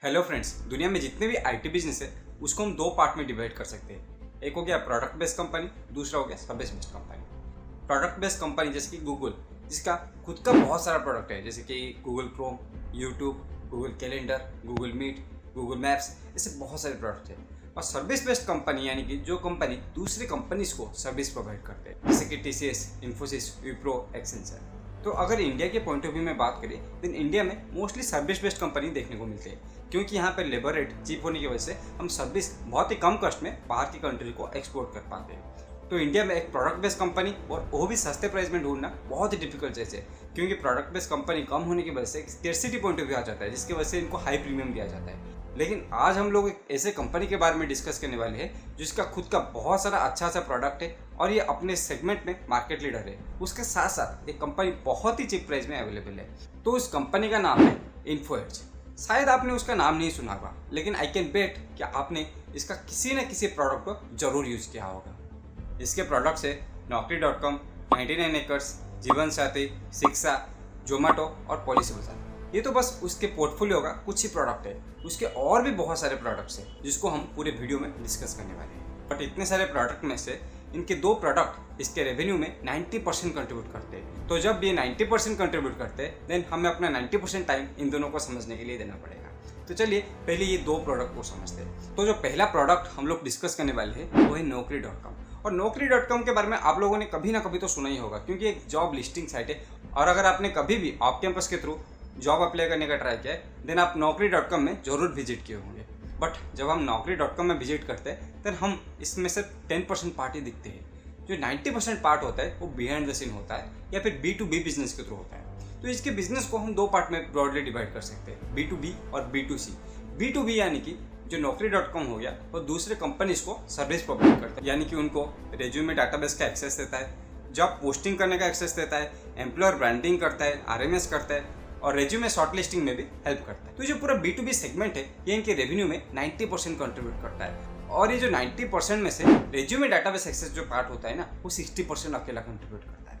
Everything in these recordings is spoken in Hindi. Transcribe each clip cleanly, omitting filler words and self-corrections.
हेलो फ्रेंड्स, दुनिया में जितने भी आईटी बिजनेस है उसको हम दो पार्ट में डिवाइड कर सकते हैं। एक हो गया प्रोडक्ट बेस्ड कंपनी, दूसरा हो गया service based company. Product based company जैसे कि गूगल, जिसका खुद का बहुत सारा प्रोडक्ट है, जैसे कि Google Chrome, YouTube, Google Calendar, Google Meet, Google Maps, ऐसे बहुत सारे प्रोडक्ट हैं। और सर्विस बेस्ड कंपनी यानी कि जो कंपनी दूसरी कंपनीज को सर्विस प्रोवाइड करते हैं, जैसे कि टीसीएस, इन्फोसिस, विप्रो, एक्सेंचर। तो अगर इंडिया के पॉइंट ऑफ व्यू में बात करें तो इंडिया में मोस्टली सर्विस बेस्ड कंपनी देखने को मिलती है, क्योंकि यहाँ पर लेबर रेट चीप होने की वजह से हम सर्विस बहुत ही कम कॉस्ट में बाहर की कंट्री को एक्सपोर्ट कर पाते हैं। तो इंडिया में एक प्रोडक्ट बेस्ड कंपनी और वो भी सस्ते प्राइस में ढूंढना बहुत ही डिफिकल्ट चीज़ है, क्योंकि प्रोडक्ट बेस्ड कंपनी कम होने की वजह से स्केर्सिटी पॉइंट ऑफ व्यू आ जाता है, जिसकी वजह से इनको हाई प्रीमियम दिया जाता है। लेकिन आज हम लोग एक ऐसे कंपनी के बारे में डिस्कस करने वाले हैं जिसका खुद का बहुत सारा अच्छा सा प्रोडक्ट है और ये अपने सेगमेंट में मार्केट लीडर है। उसके साथ साथ एक कंपनी बहुत ही चीप प्राइस में अवेलेबल है। तो उस कंपनी का नाम है इन्फो एज। शायद आपने उसका नाम नहीं सुना होगा, लेकिन आई कैन बेट कि आपने इसका किसी न किसी प्रोडक्ट को जरूर यूज किया होगा। इसके प्रोडक्ट्स है Naukri.com, 99 एकर्स, जीवन साथी, शिक्षा, जोमेटो और पॉलिसी बाजार। ये तो बस उसके पोर्टफोलियो का कुछ ही प्रोडक्ट है। उसके और भी बहुत सारे प्रोडक्ट्स हैं जिसको हम पूरे वीडियो में डिस्कस करने वाले हैं। बट इतने सारे प्रोडक्ट में से इनके दो प्रोडक्ट इसके रेवेन्यू में 90% कंट्रीब्यूट करते हैं। तो जब ये 90% कंट्रीब्यूट करते हैं, देन हमें अपना 90% टाइम इन दोनों को समझने के लिए देना पड़ेगा। तो चलिए पहले ये दो प्रोडक्ट को समझते हैं। तो जो पहला प्रोडक्ट हम लोग डिस्कस करने वाले हैं वो है Naukri.com। और Naukri.com के बारे में आप लोगों ने कभी ना कभी तो सुना ही होगा, क्योंकि एक जॉब लिस्टिंग साइट है। और अगर आपने कभी भी ऑफ कैंपस के थ्रू जॉब अप्लाई करने का ट्राई किया है, देन आप Naukri.com में जरूर विजिट किए होंगे। बट जब हम Naukri.com में विजिट करते हैं, देन हम इसमें से 10% पार्ट ही दिखते हैं। जो 90% पार्ट होता है वो बिहाइंड द सीन होता है या फिर B2B बिजनेस के थ्रू होता है। तो इसके बिजनेस को हम दो पार्ट में ब्रॉडली डिवाइड कर सकते हैं, B2B और B2C। B2B यानी कि जो Naukri.com हो गया, वो दूसरे कंपनीज को सर्विस प्रोवाइड करता है, यानी कि उनको रेज्यूमे डाटाबेस का एक्सेस देता है, जॉब पोस्टिंग करने का एक्सेस देता है, एम्प्लॉयर ब्रांडिंग करता है, RMS करता है और रेज्यूमे शॉर्टलिस्टिंग में भी हेल्प करता है। तो जो पूरा B2B सेगमेंट है ये इनके रेवेन्यू में 90% कंट्रीब्यूट करता है। और ये जो 90% में से रेज्यूमे डाटाबेस एक्सेस जो पार्ट होता है ना, वो 60% अकेला कंट्रीब्यूट करता है।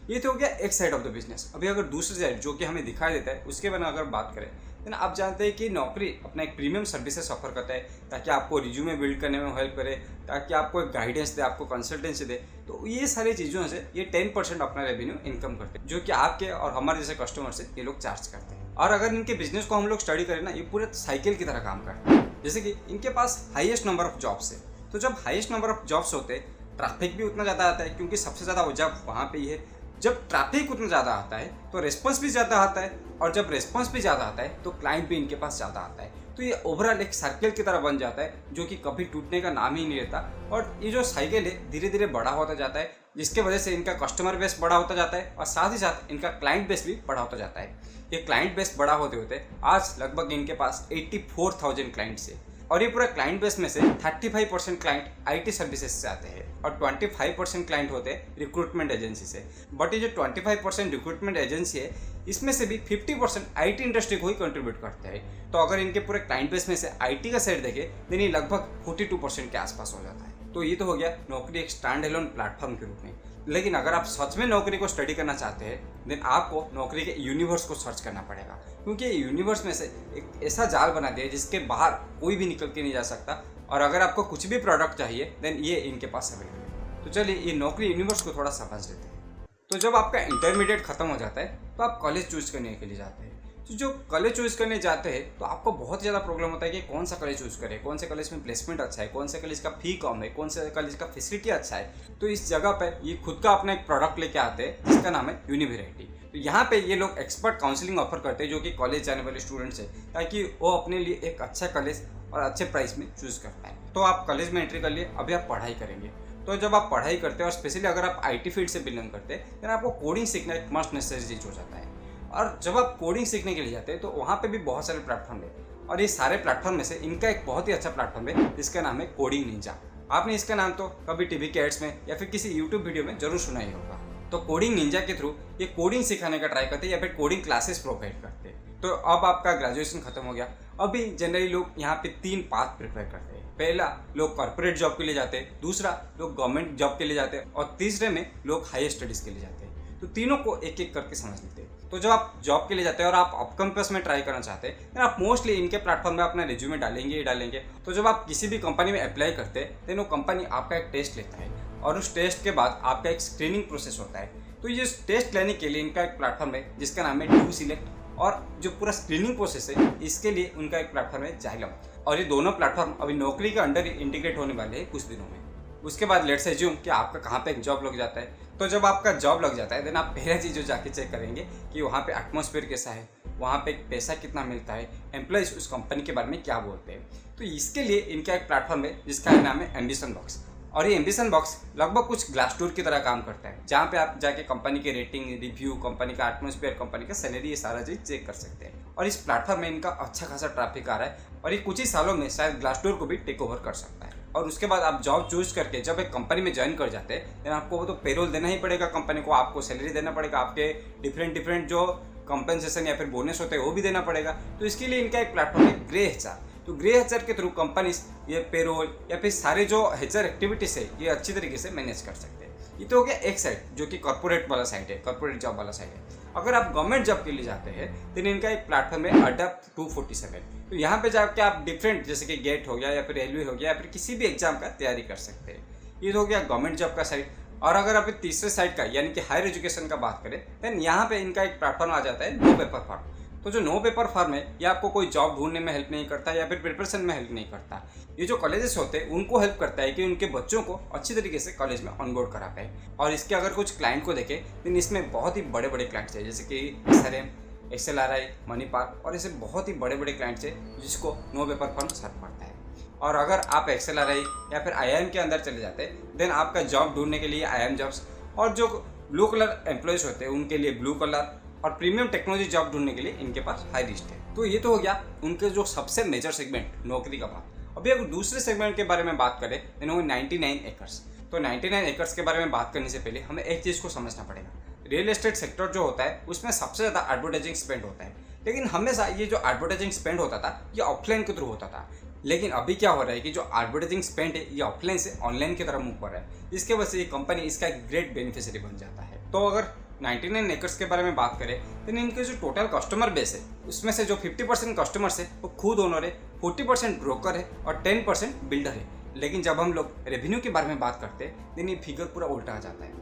ये तो हो गया एक साइड ऑफ द बिजनेस। अभी अगर दूसरी साइड जो कि हमें दिखाई देता है उसके बारे में अगर बात करें, तो आप जानते हैं कि नौकरी अपना एक प्रीमियम सर्विसेज ऑफर करता है, ताकि आपको रिज्यूमे बिल्ड करने में हेल्प करे, ताकि आपको एक गाइडेंस दे, आपको कंसल्टेंसी दे। तो ये सारी चीज़ों से ये 10% अपना रेवेन्यू इनकम करते हैं, जो कि आपके और हमारे जैसे कस्टमर से ये लोग चार्ज करते हैं। और अगर इनके बिजनेस को हम लोग स्टडी करें ना, ये पूरे साइकिल की तरह काम करते हैं। जैसे कि इनके पास हाईएस्ट नंबर ऑफ जॉब्स है, तो जब हाईएस्ट नंबर ऑफ जॉब्स होते हैं, ट्रैफिक भी उतना ज़्यादा आता है, क्योंकि सबसे ज़्यादा वो जॉब वहाँ पे ही है। जब ट्रैफिक उतना ज़्यादा आता है तो रिस्पॉन्स भी ज़्यादा आता है, और जब रिस्पॉन्स भी ज़्यादा आता है तो क्लाइंट भी इनके पास ज़्यादा आता है। तो ये ओवरऑल एक सर्कल की तरह बन जाता है, जो कि कभी टूटने का नाम ही नहीं लेता। और ये जो साइकिल है धीरे धीरे बड़ा होता जाता है, जिसके वजह से इनका कस्टमर बेस बड़ा होता जाता है और साथ ही साथ इनका क्लाइंट बेस भी बड़ा होता जाता है। ये क्लाइंट बेस बड़ा होते होते आज लगभग इनके पास 84,000 क्लाइंट्स है। और ये पूरा क्लाइंट बेस में से 35% क्लाइंट IT सर्विसेज से आते हैं और 25% क्लाइंट होते हैं रिक्रूटमेंट एजेंसी से। बट ये जो 25% रिक्रूटमेंट एजेंसी है, इसमें से भी 50% IT इंडस्ट्री को ही कंट्रीब्यूट करते हैं। तो अगर इनके पूरे क्लाइंट बेस में से IT का साइड देखें, देन ये लगभग 42% के आसपास हो जाता है। तो ये तो हो गया नौकरी एक स्टैंड एलोन प्लेटफॉर्म के रूप में। लेकिन अगर आप सच में नौकरी को स्टडी करना चाहते हैं, देन आपको नौकरी के यूनिवर्स को सर्च करना पड़ेगा, क्योंकि यूनिवर्स में से एक ऐसा जाल बना दिया जिसके बाहर कोई भी निकल के नहीं जा सकता। और अगर आपको कुछ भी प्रोडक्ट चाहिए, देन ये इनके पास अवेलेबल है। तो चलिए ये नौकरी यूनिवर्स को थोड़ा समझ लेते हैं। तो जब आपका इंटरमीडिएट खत्म हो जाता है तो आप कॉलेज चूज करने के लिए जाते हैं। तो जो कॉलेज चूज करने जाते हैं तो आपको बहुत ज़्यादा प्रॉब्लम होता है कि कौन सा कॉलेज चूज करें, कौन से कॉलेज में प्लेसमेंट अच्छा है, कौन से कॉलेज का फी कम है, कौन से कॉलेज का फैसिलिटी अच्छा है। तो इस जगह पर ये खुद का अपना एक प्रोडक्ट लेके आते हैं जिसका नाम है यूनिवैरायटी। तो यहाँ पे ये लोग एक्सपर्ट काउंसलिंग ऑफर करते हैं, जो कि कॉलेज जाने वाले स्टूडेंट्स हैं, ताकि वो अपने लिए एक अच्छा कॉलेज और अच्छे प्राइस में चूज कर पाए। तो आप कॉलेज में एंट्री कर लिए, अभी आप पढ़ाई करेंगे। तो जब आप पढ़ाई करते हैं और स्पेशली अगर आप IT फील्ड से बिलोंग करते हैं, तो आपको कोडिंग सीखना एक मस्ट नेसेसरी चीज हो जाता है। और जब आप कोडिंग सीखने के लिए जाते हैं तो वहाँ पे भी बहुत सारे प्लेटफॉर्म है, और ये सारे प्लेटफॉर्म में से इनका एक बहुत ही अच्छा प्लेटफॉर्म है जिसका नाम है कोडिंग निंजा। आपने इसका नाम तो कभी टीवी के एड्स में या फिर किसी यूट्यूब वीडियो में जरूर सुना ही होगा। तो कोडिंग निंजा के थ्रू ये कोडिंग सिखाने का ट्राई करते हैं या फिर कोडिंग क्लासेस प्रोवाइड करते हैं। तो अब आपका ग्रेजुएशन खत्म हो गया। अभी जनरली लोग यहाँ पे 3 पाथ प्रिपेयर करते हैं। पहला, लोग कॉर्पोरेट जॉब के लिए जाते हैं, दूसरा लोग गवर्नमेंट जॉब के लिए जाते हैं, और तीसरे में लोग हायर स्टडीज के लिए जाते हैं। तो तीनों को एक एक करके समझ लेते हैं। तो जब आप जॉब के लिए जाते हैं और आप ऑफ कैंपस में ट्राई करना चाहते हैं तो आप मोस्टली इनके प्लेटफॉर्म में अपना रिज्यूमे डालेंगे ही डालेंगे। तो जब आप किसी भी कंपनी में अप्लाई करते हैं तो वो कंपनी आपका एक टेस्ट लेता है और उस टेस्ट के बाद आपका एक स्क्रीनिंग प्रोसेस होता है। तो ये टेस्ट लेने के लिए इनका एक प्लेटफॉर्म है जिसका नाम है डू सिलेक्ट, और जो पूरा स्क्रीनिंग प्रोसेस है इसके लिए उनका एक प्लेटफॉर्म है जाइलम। और ये दोनों प्लेटफॉर्म अभी नौकरी के अंडर इंटीग्रेट होने वाले हैं कुछ दिनों में। उसके बाद लेट्स एज्यूम कि आपका कहाँ पे एक जॉब लग जाता है। तो जब आपका जॉब लग जाता है देन आप पहला चीज़ जो जाके चेक करेंगे कि वहाँ पे एटमॉस्फेयर कैसा है, वहाँ पे पैसा कितना मिलता है, एम्प्लॉइज उस कंपनी के बारे में क्या बोलते हैं। तो इसके लिए इनका एक प्लेटफॉर्म है जिसका नाम है एम्बिशन बॉक्स। और ये एम्बिशन बॉक्स लगभग कुछ ग्लासडोर की तरह काम करता है, जहाँ पे आप जाके कंपनी के रेटिंग, रिव्यू, कंपनी का एटमॉस्फेयर, कंपनी का सैलरी, ये सारा चीज़ चेक कर सकते हैं। और इस प्लेटफॉर्म में इनका अच्छा खासा ट्रैफिक आ रहा है और ये कुछ ही सालों में शायद ग्लासडोर को भी टेक ओवर कर सकता है। और उसके बाद आप जॉब चूज करके जब एक कंपनी में ज्वाइन कर जाते हैं देन आपको वो तो पेरोल देना ही पड़ेगा कंपनी को, आपको सैलरी देना पड़ेगा, आपके डिफरेंट जो कंपनसेशन या फिर बोनस होते हैं वो भी देना पड़ेगा। तो इसके लिए इनका एक प्लेटफॉर्म है ग्रे एचआर। तो ग्रे एचआर के थ्रू कंपनीज ये पेरोल या फिर सारे जो एचआर एक्टिविटीज है ये अच्छी तरीके से मैनेज कर सकते हैं। ये तो हो गया एक साइड जो कि कॉर्पोरेट वाला साइड है, कॉर्पोरेट जॉब वाला साइड है। अगर आप गवर्नमेंट जॉब के लिए जाते हैं तो इनका एक प्लेटफॉर्म है अडॉप्ट 247। तो यहाँ पे जाके आप डिफरेंट जैसे कि गेट हो गया या फिर रेलवे हो गया या फिर किसी भी एग्जाम का तैयारी कर सकते हैं। ये तो हो गया गवर्नमेंट जॉब का साइड। और अगर आप तीसरे साइड का यानी कि हायर एजुकेशन का बात करें देन यहाँ पे इनका एक प्लेटफॉर्म आ जाता है नो पेपर फॉर्म। तो जो नो पेपर फॉर्म है ये आपको कोई जॉब ढूंढने में हेल्प नहीं करता या फिर प्रिपरेशन में हेल्प नहीं करता। ये जो कॉलेजेस होते हैं उनको हेल्प करता है कि उनके बच्चों को अच्छी तरीके से कॉलेज में ऑनबोर्ड करा पाए। और इसके अगर कुछ क्लाइंट को देखें तो इसमें बहुत ही बड़े बड़े क्लाइंट्स हैं जैसे कि SRM, XLRI, मणिपाल और ऐसे बहुत ही बड़े बड़े क्लाइंट्स हैं जिसको नो पेपर फॉर्म सर्व करता है। और अगर आप XLRI या फिर IIM के अंदर चले जाते हैं देन आपका जॉब ढूंढने के लिए IIM जॉब्स, और जो ब्लू कलर एम्प्लॉयज़ होते हैं उनके लिए ब्लू कलर, और प्रीमियम टेक्नोलॉजी जॉब ढूंढने के लिए इनके पास हाई लिस्ट है। तो ये तो हो गया उनके जो सबसे मेजर सेगमेंट नौकरी का बात। अभी अगर दूसरे सेगमेंट के बारे में बात करें देन वो 99 एकर्स। तो 99 एकर्स के बारे में बात करने से पहले हमें एक चीज़ को समझना पड़ेगा। रियल एस्टेट सेक्टर जो होता है उसमें सबसे ज़्यादा एडवर्टाइजिंग स्पेंड होता है, लेकिन हमेशा ये जो एडवर्टाइजिंग स्पेंड होता था ये ऑफलाइन के थ्रू होता था। लेकिन अभी क्या हो रहा है कि जो एडवर्टाइजिंग स्पेंड है ये ऑफलाइन से ऑनलाइन की तरफ मूव कर रहा है, जिसके वजह से ये कंपनी इसका एक ग्रेट बेनिफिशियरी बन जाता है। तो अगर 99 एकर्स के बारे में बात करें तो इनके जो टोटल कस्टमर बेस है उसमें से जो 50% कस्टमर्स है वो खुद ओनर है, 40% ब्रोकर है और 10% बिल्डर है। लेकिन जब हम लोग रेवेन्यू के बारे में बात करते हैं तो ये फिगर पूरा उल्टा आ जाता है।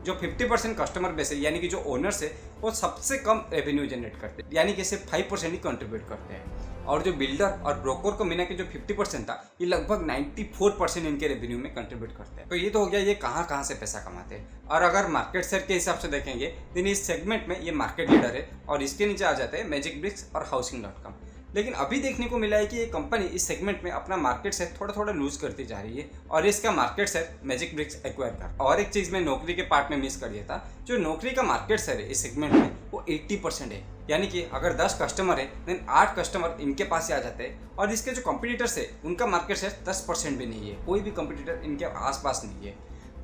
जो 50% कस्टमर बेस है यानी कि जो ओनर्स है वो सबसे कम रेवेन्यू जनरेट करते हैं, यानी कि सिर्फ 5% ही कंट्रीब्यूट करते हैं। और जो बिल्डर और ब्रोकर को मिला के जो 50% था ये लगभग 94% इनके रेवेन्यू में कंट्रीब्यूट करते हैं। तो ये तो हो गया ये कहाँ से पैसा कमाते हैं। और अगर मार्केट शेयर के हिसाब से देखेंगे तो इस सेगमेंट में ये मार्केट लीडर है और इसके नीचे आ जाते हैं मैजिक ब्रिक्स और हाउसिंग.com। लेकिन अभी देखने को मिला है कि ये कंपनी इस सेगमेंट में अपना मार्केट शेयर थोड़ा थोड़ा लूज करती जा रही है और इसका market share Magicbricks acquire कर। और एक चीज़ मैं नौकरी के पार्ट में मिस कर दिया था, जो नौकरी का मार्केट शेयर है इस सेगमेंट में वो 80% है। यानी कि अगर 10 कस्टमर है देन 8 कस्टमर इनके पास ही आ जाते हैं। और इसके जो कॉम्पिटिटर्स है उनका मार्केट शेयर 10% भी नहीं है, कोई भी कॉम्पिटिटर इनके आसपास नहीं है।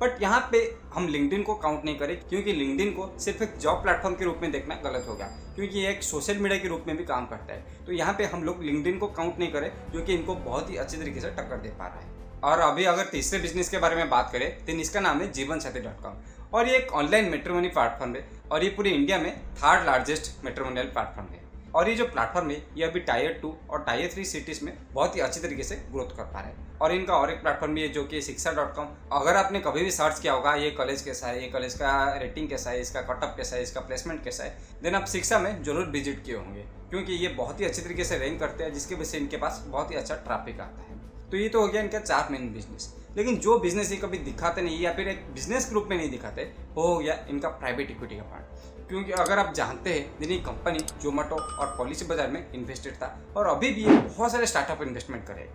बट यहाँ पे हम लिंक्डइन को काउंट नहीं करें क्योंकि लिंक्डइन को सिर्फ एक जॉब प्लेटफॉर्म के रूप में देखना गलत होगा, क्योंकि ये एक सोशल मीडिया के रूप में भी काम करता है। तो यहाँ पे हम लोग लिंक्डइन को काउंट नहीं करें जो कि इनको बहुत ही अच्छी तरीके से टक्कर दे पा रहा है। और अभी अगर तीसरे बिजनेस के बारे में बात करें तो इसका नाम है जीवनसाथी.com और ये एक ऑनलाइन मैट्रिमोनी प्लेटफॉर्म है और ये पूरी इंडिया में 3rd लार्जेस्ट मैट्रिमोनियल प्लेटफॉर्म है। और ये जो प्लेटफॉर्म है ये अभी टायर 2 और टायर 3 सिटीज़ में बहुत ही अच्छी तरीके से ग्रोथ कर पा रहे हैं। और इनका और एक प्लेटफॉर्म भी है जो कि शिक्षा.com। अगर आपने कभी भी सर्च किया होगा ये कॉलेज कैसा है, ये कॉलेज का रेटिंग कैसा है, इसका कटअप कैसा है, इसका प्लेसमेंट कैसा है, देन आप शिक्षा में जरूर विजिट किए होंगे क्योंकि ये बहुत ही अच्छी तरीके से रैंक करते हैं, जिसकी वजह से इनके पास बहुत ही अच्छा ट्रैफिक आता है। तो ये तो हो गया इनका 4 मेन बिजनेस। लेकिन जो बिजनेस ये कभी दिखाते नहीं या फिर एक बिजनेस ग्रुप में नहीं दिखाते वो हो गया इनका प्राइवेट इक्विटी का पार्ट। क्योंकि अगर आप जानते हैं दिन ये कंपनी जोमेटो और पॉलिसी बाजार में इन्वेस्टेड था और अभी भी ये बहुत सारे स्टार्टअप इन्वेस्टमेंट करे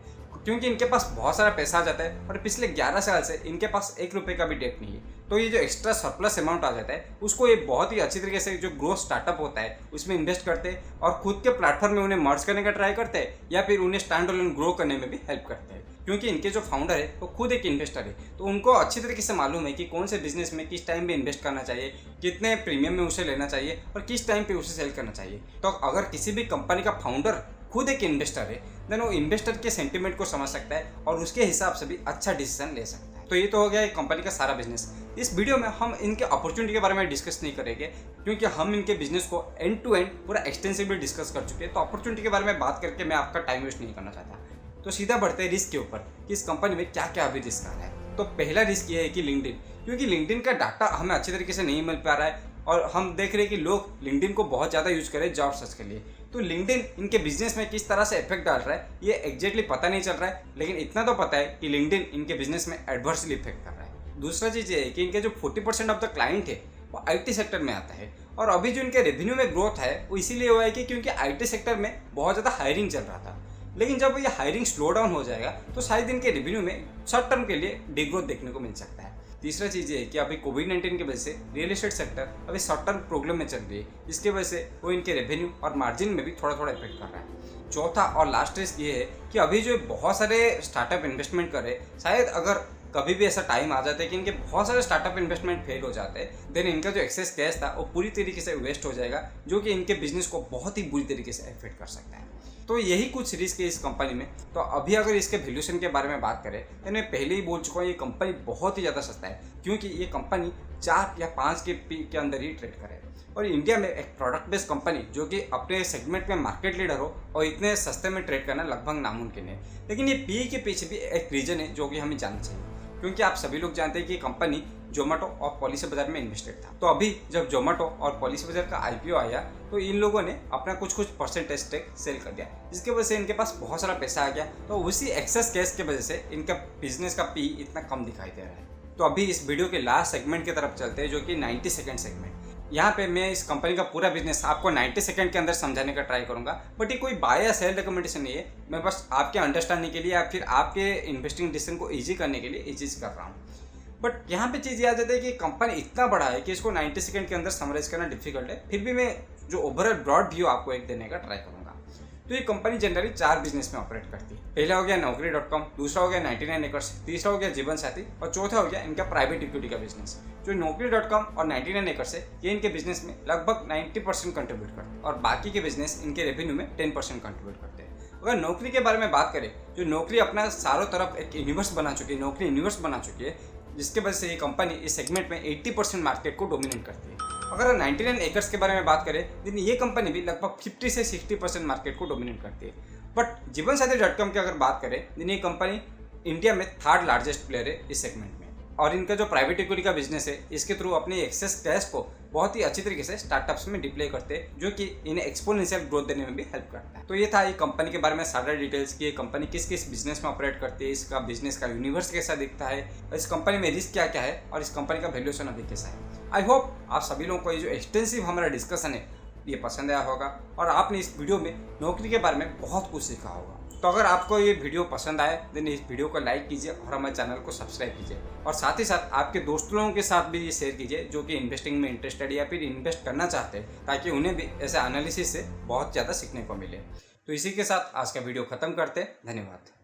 क्योंकि इनके पास बहुत सारा पैसा आ जाता है और पिछले 11 साल से इनके पास 1 रुपये का भी डेट नहीं है। तो ये जो एक्स्ट्रा सरप्लस अमाउंट आ जाता है उसको ये बहुत ही अच्छी तरीके से जो ग्रोथ स्टार्टअप होता है उसमें इन्वेस्ट करते हैं और खुद के प्लेटफॉर्म में उन्हें मर्ज करने का ट्राई करते हैं या फिर उन्हें स्टैंड अलोन ग्रो करने में भी हेल्प करते हैं। क्योंकि इनके जो फाउंडर है वो खुद एक इन्वेस्टर है तो उनको अच्छी तरीके से मालूम है कि कौन से बिजनेस में किस टाइम पे इन्वेस्ट करना चाहिए, कितने प्रीमियम में उसे लेना चाहिए और किस टाइम पे उसे सेल करना चाहिए। तो अगर किसी भी कंपनी का फाउंडर खुद एक इन्वेस्टर है, देन वो इन्वेस्टर के सेंटिमेंट को समझ सकता है और उसके हिसाब से भी अच्छा डिसीजन ले सकता है। तो ये तो हो गया एक कंपनी का सारा बिजनेस। इस वीडियो में हम इनके अपॉर्चुनिटी के बारे में डिस्कस नहीं करेंगे, क्योंकि हम इनके बिजनेस को एंड टू एंड पूरा एक्सटेंसिवली डिस्कस कर चुके हैं। तो अपॉर्चुनिटी के बारे में बात करके मैं आपका टाइम वेस्ट नहीं करना चाहता। तो सीधा बढ़ते हैं रिस्क के ऊपर कि इस कंपनी में क्या क्या अभी रिस्क आ रहा है। तो पहला रिस्क ये है कि लिंक्डइन, क्योंकि लिंक्डइन का डाटा हमें अच्छे तरीके से नहीं मिल पा रहा है और हम देख रहे हैं कि लोग लिंक्डइन को बहुत ज़्यादा यूज करें जॉब सर्च के लिए। तो लिंक्डइन इनके बिजनेस में किस तरह से इफेक्ट डाल रहा है ये एग्जैक्टली पता नहीं चल रहा है, लेकिन इतना तो पता है कि लिंक्डइन इनके बिजनेस में एडवर्सली इफेक्ट कर रहा है। दूसरा चीज़ ये है कि इनके जो 40% ऑफ द क्लाइंट है वो IT सेक्टर में आता है, और अभी जो इनके रेवेन्यू में ग्रोथ है वो इसीलिए हुआ है कि क्योंकि IT सेक्टर में बहुत ज़्यादा हायरिंग चल रहा था। लेकिन जब ये हायरिंग स्लो डाउन हो जाएगा तो शायद इनके रेवेन्यू में शॉर्ट टर्म के लिए डिग्रोथ देखने को मिल सकता है। तीसरा चीज़ ये है कि अभी कोविड-19 की वजह से रियल एस्टेट सेक्टर अभी शॉर्ट टर्म प्रॉब्लम में चल रही है, जिसकी वजह से वो इनके रेवेन्यू और मार्जिन में भी थोड़ा थोड़ा इफेक्ट कर रहा है। चौथा और लास्ट रिस्क ये है कि अभी जो बहुत सारे स्टार्टअप इन्वेस्टमेंट कर रहे हैं, शायद अगर कभी भी ऐसा टाइम आ जाता है कि इनके बहुत सारे स्टार्टअप इन्वेस्टमेंट फेल हो जाते हैं, देन इनका जो एक्सेस कैश था वो पूरी तरीके से वेस्ट हो जाएगा, जो कि इनके बिजनेस को बहुत ही बुरी तरीके से इफेक्ट कर सकता है। तो यही कुछ रिस्क है इस कंपनी में। तो अभी अगर इसके वैल्यूएशन के बारे में बात करें तो मैं पहले ही बोल चुका हूँ, ये कंपनी बहुत ही ज़्यादा सस्ता है, क्योंकि ये कंपनी 4 या 5 के पी के अंदर ही ट्रेड करे। और इंडिया में एक प्रोडक्ट बेस्ड कंपनी जो कि अपने सेगमेंट में मार्केट लीडर हो और इतने सस्ते में ट्रेड करना लगभग नामुमकिन है। लेकिन ये पी के पीछे भी एक रीजन है जो कि हमें जानना चाहिए, क्योंकि आप सभी लोग जानते हैं कि कंपनी जोमेटो और पॉलिसी बाजार में इन्वेस्टेड था। तो अभी जब जोमेटो और पॉलिसी बाजार का IPO आया तो इन लोगों ने अपना कुछ परसेंटेज स्टेक सेल कर दिया, जिसकी वजह से इनके पास बहुत सारा पैसा आ गया। तो उसी एक्सेस कैश की वजह से इनका बिजनेस का पी इतना कम दिखाई दे रहा है। तो अभी इस वीडियो के लास्ट सेगमेंट की तरफ चलते हैं, जो कि 90 सेकेंड सेगमेंट। यहाँ पे मैं इस कंपनी का पूरा बिजनेस आपको 90 सेकंड के अंदर समझाने का ट्राई करूँगा, बट ये कोई बाय या सेल रिकमेंडेशन नहीं है। मैं बस आपके अंडरस्टैंडिंग के लिए या फिर आपके इन्वेस्टिंग डिसीजन को ईजी करने के लिए ये चीज़ कर रहा हूँ। बट यहाँ पे चीज़ ये आ जाती है कि कंपनी इतना बड़ा है कि इसको 90 सेकंड के अंदर समराइज करना डिफिकल्ट है। फिर भी मैं जो ओवरऑल ब्रॉड व्यू आपको एक देने का ट्राई करूँगा। तो ये कंपनी जनरली 4 बिजनेस में ऑपरेट करती है। पहला हो गया Naukri.com, दूसरा हो गया 99 एकर्स, तीसरा हो गया जीवन साथी और चौथा हो गया इनका प्राइवेट इक्विटी का बिजनेस। जो Naukri.com और 99 एकर्स है ये इनके बिजनेस में लगभग 90% कंट्रीब्यूट करते हैं और बाकी के बिजनेस इनके रेवेन्यू में 10% कंट्रीब्यूट करते हैं। अगर नौकरी के बारे में बात करें, जो नौकरी अपना चारों तरफ एक यूनिवर्स बना चुकी है, नौकरी यूनिवर्स बना चुकी है, जिसके वजह से ये कंपनी इस सेगमेंट में 80% मार्केट को डोमिनेट करती है। अगर 99 एकर्स के बारे में बात करें तो ये कंपनी भी लगभग 50 से 60% मार्केट को डोमिनेट करती है। बट जीवन साथी .com की अगर बात करें तो ये कंपनी इंडिया में 3rd लार्जेस्ट प्लेयर है इस सेगमेंट में, और इनका जो प्राइवेट इक्विटी का बिजनेस है इसके थ्रू अपने एक्सेस कैश को बहुत ही अच्छी तरीके से स्टार्टअप्स में डिप्लॉय करते हैं, जो कि इन्हें एक्सपोनेंशियल ग्रोथ देने में भी हेल्प करता है। तो ये था ये कंपनी के बारे में सारा डिटेल्स कि ये कंपनी किस किस बिजनेस में ऑपरेट करती है, इसका बिजनेस का यूनिवर्स कैसा दिखता है, इस कंपनी में रिस्क क्या क्या है और इस कंपनी का वैल्यूएशन अभी कैसा है। आई होप आप सभी लोगों को ये जो एक्सटेंसिव हमारा डिस्कशन है ये पसंद आया होगा और आपने इस वीडियो में नौकरी के बारे में बहुत कुछ सीखा होगा। तो अगर आपको ये वीडियो पसंद आए देन इस वीडियो को लाइक कीजिए और हमारे चैनल को सब्सक्राइब कीजिए, और साथ ही साथ आपके दोस्त लोगों के साथ भी ये शेयर कीजिए जो कि इन्वेस्टिंग में इंटरेस्टेड या फिर इन्वेस्ट करना चाहते हैं, ताकि उन्हें भी ऐसे एनालिसिस से बहुत ज़्यादा सीखने को मिले। तो इसी के साथ आज का वीडियो खत्म करते हैं। धन्यवाद।